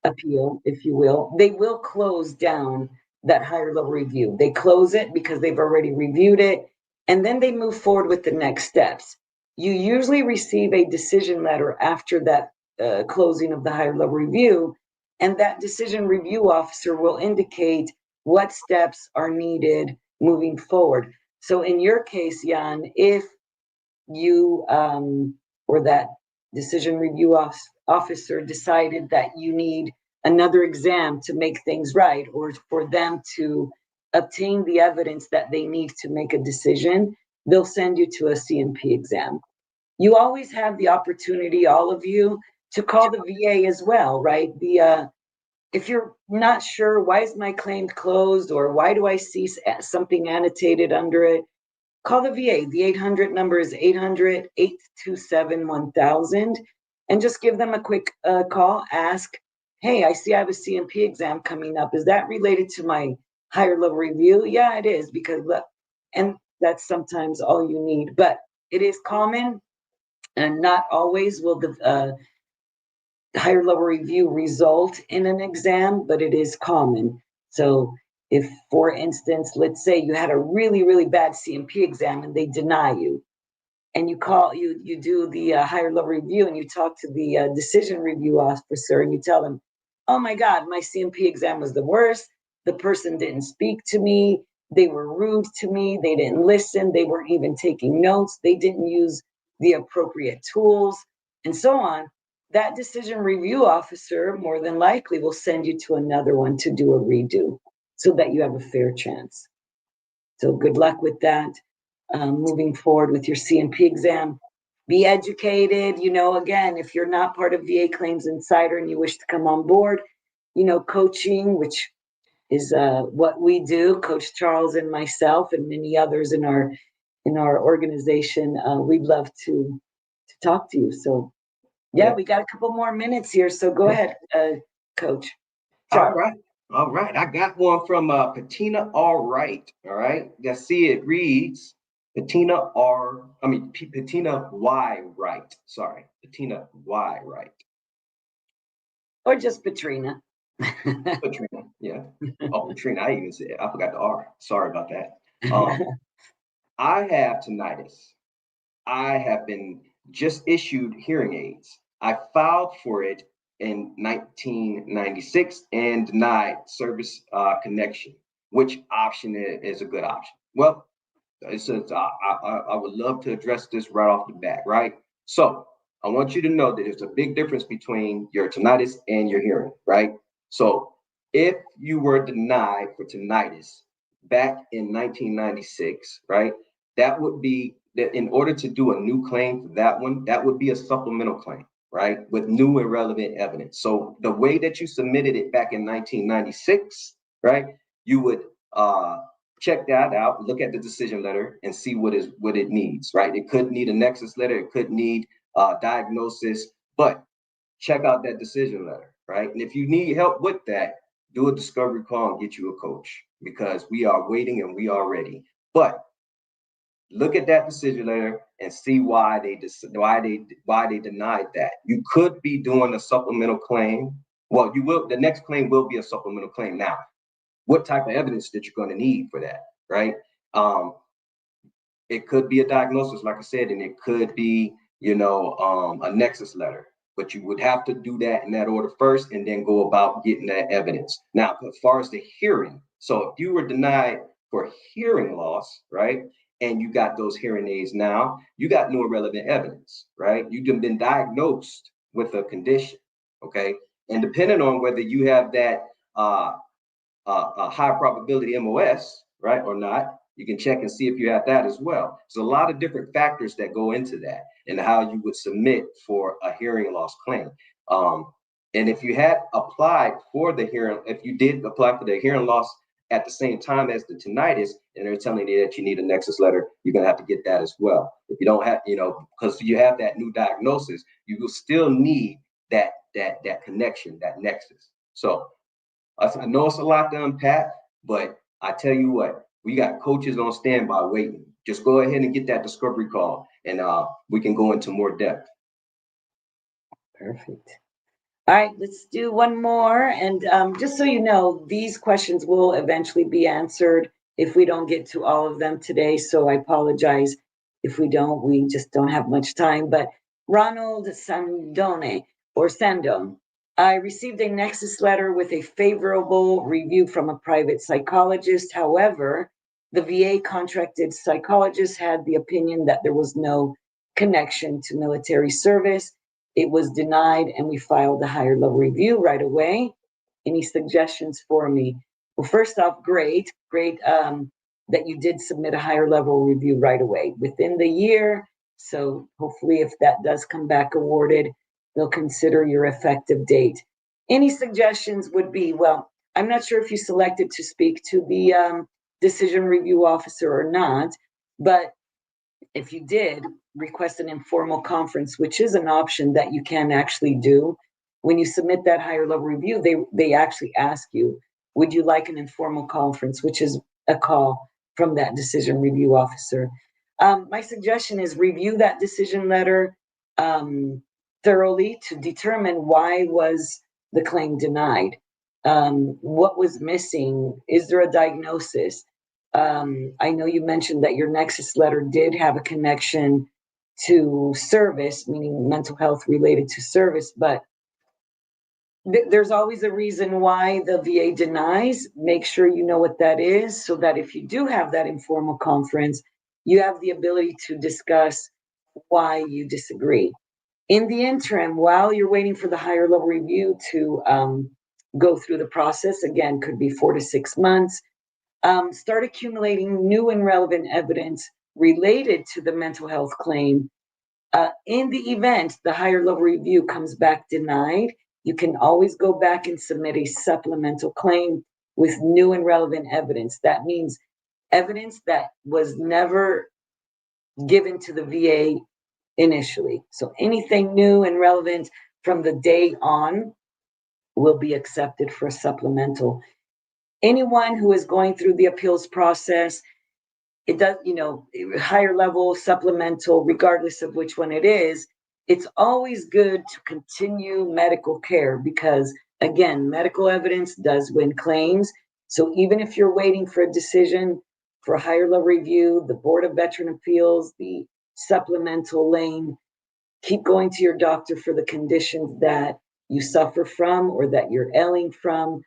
appeal, if you will, they will close down that higher level review. They close it because they've already reviewed it, and then they move forward with the next steps. You usually receive a decision letter after that closing of the higher level review, and that decision review officer will indicate what steps are needed moving forward. So in your case, Jan, if you or that decision review officer decided that you need another exam to make things right, or for them to obtain the evidence that they need to make a decision, they'll send you to a CMP exam. You always have the opportunity, all of you, to call the VA as well, right? If you're not sure, why is my claim closed, or why do I see something annotated under it? Call the VA. The 800 number is 800-827-1000, and just give them a quick call. Ask, hey, I see I have a CMP exam coming up. Is that related to my higher level review? Yeah, it is, because look, and that's sometimes all you need. But it is common, and not always will the higher level review result in an exam, but it is common. So if, for instance, let's say you had a really, really bad CMP exam and they deny you, and you do the higher level review, and you talk to the decision review officer, and you tell them, oh my God, my CMP exam was the worst. The person didn't speak to me. They were rude to me. They didn't listen. They weren't even taking notes. They didn't use the appropriate tools, and so on. That decision review officer more than likely will send you to another one to do a redo so that you have a fair chance. So good luck with that. Moving forward with your CMP exam. Be educated. Again, if you're not part of VA Claims Insider and you wish to come on board, coaching, which is what we do, Coach Charles and myself and many others in our organization, we'd love to talk to you. So yeah, we got a couple more minutes here, so go ahead, Coach Charles. All right. I got one from Patina R. Wright. All right. You see, it reads Patina Y. Wright. Sorry, Patina Y. Wright. Or just Patrina. Patrina, yeah. Oh, Patrina, I even said, I forgot the R. Sorry about that. I have tinnitus. I have been just issued hearing aids. I filed for it in 1996 and denied service connection. Which option is a good option? Well, I would love to address this right off the bat, right? So I want you to know that there's a big difference between your tinnitus and your hearing, right? So if you were denied for tinnitus back in 1996, right, that would be that in order to do a new claim for that one, that would be a supplemental claim, right, with new and relevant evidence. So the way that you submitted it back in 1996, right, you would check that out, look at the decision letter, and see what it needs, right? It could need a nexus letter, it could need diagnosis, but check out that decision letter, right? And if you need help with that, do a discovery call and get you a coach, because we are waiting and we are ready. But look at that decision letter and see why they denied that. You could be doing a supplemental claim. Well, you will. The next claim will be a supplemental claim. Now, what type of evidence that you're going to need for that, right? It could be a diagnosis, like I said, and it could be, a nexus letter. But you would have to do that in that order first, and then go about getting that evidence. Now, as far as the hearing, so if you were denied for hearing loss, right, and you got those hearing aids now, you got no relevant evidence, right? You've been diagnosed with a condition, okay? And depending on whether you have that a high probability MOS, right, or not, you can check and see if you have that as well. There's a lot of different factors that go into that and how you would submit for a hearing loss claim. And if you had applied for the hearing, if you did apply for the hearing loss at the same time as the tinnitus, and they're telling you that you need a nexus letter, you're gonna have to get that as well. If you don't have, because you have that new diagnosis, you will still need that connection, that nexus. So I know it's a lot to unpack, but I tell you what, we got coaches on standby waiting. Just go ahead and get that discovery call, and we can go into more depth. Perfect. All right, let's do one more. And just so you know, these questions will eventually be answered if we don't get to all of them today. So I apologize if we don't. We just don't have much time. But Ronald Sandone or Sandon, I received a Nexus letter with a favorable review from a private psychologist. However, the VA contracted psychologist had the opinion that there was no connection to military service. It was denied, and we filed a higher level review right away. Any suggestions for me? Well, first off, great that you did submit a higher level review right away within the year. So hopefully, if that does come back awarded, they'll consider your effective date. Any suggestions would be, well, I'm not sure if you selected to speak to the decision review officer or not, but if you did, request an informal conference, which is an option that you can actually do. When you submit that higher level review, they actually ask you, would you like an informal conference, which is a call from that decision review officer. My suggestion is review that decision letter thoroughly to determine why was the claim denied. What was missing? Is there a diagnosis? I know you mentioned that your Nexus letter did have a connection to service, meaning mental health related to service, but there's always a reason why the VA denies. Make sure you know what that is so that if you do have that informal conference, you have the ability to discuss why you disagree. In the interim, while you're waiting for the higher level review to go through the process, again, could be 4 to 6 months, start accumulating new and relevant evidence related to the mental health claim. In the event the higher level review comes back denied, you can always go back and submit a supplemental claim with new and relevant evidence. That means evidence that was never given to the VA initially. So anything new and relevant from the day on will be accepted for a supplemental. Anyone who is going through the appeals process, it does, higher level, supplemental, regardless of which one it is, it's always good to continue medical care because, again, medical evidence does win claims. So even if you're waiting for a decision for a higher level review, the Board of Veteran Appeals, the supplemental lane, keep going to your doctor for the conditions that you suffer from or that you're ailing from.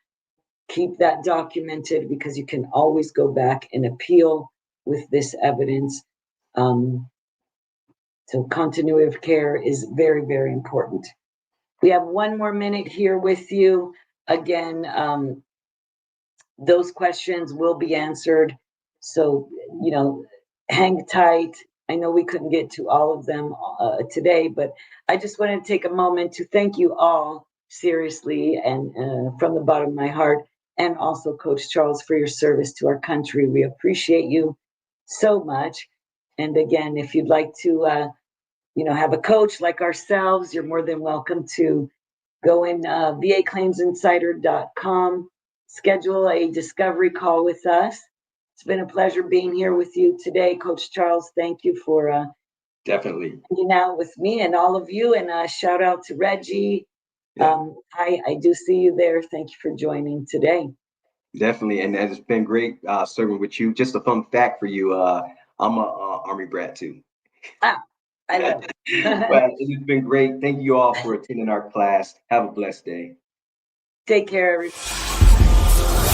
Keep that documented because you can always go back and appeal with this evidence. So continuity of care is very, very important. We have one more minute here with you. Again, those questions will be answered. So, hang tight. I know we couldn't get to all of them today, but I just wanted to take a moment to thank you all seriously and from the bottom of my heart, and also Coach Charles for your service to our country. We appreciate you so much. And again, if you'd like to, have a coach like ourselves, you're more than welcome to go in vaclaimsinsider.com schedule a discovery call with us. It's been a pleasure being here with you today, Coach Charles. Thank you for Definitely. hanging out with me and all of you. And shout out to Reggie. Yeah. I do see you there. Thank you for joining today. Definitely, and it's been great serving with you. Just a fun fact for you: I'm a Army brat too. Ah, I love it. But it's been great. Thank you all for attending our class. Have a blessed day. Take care, everybody.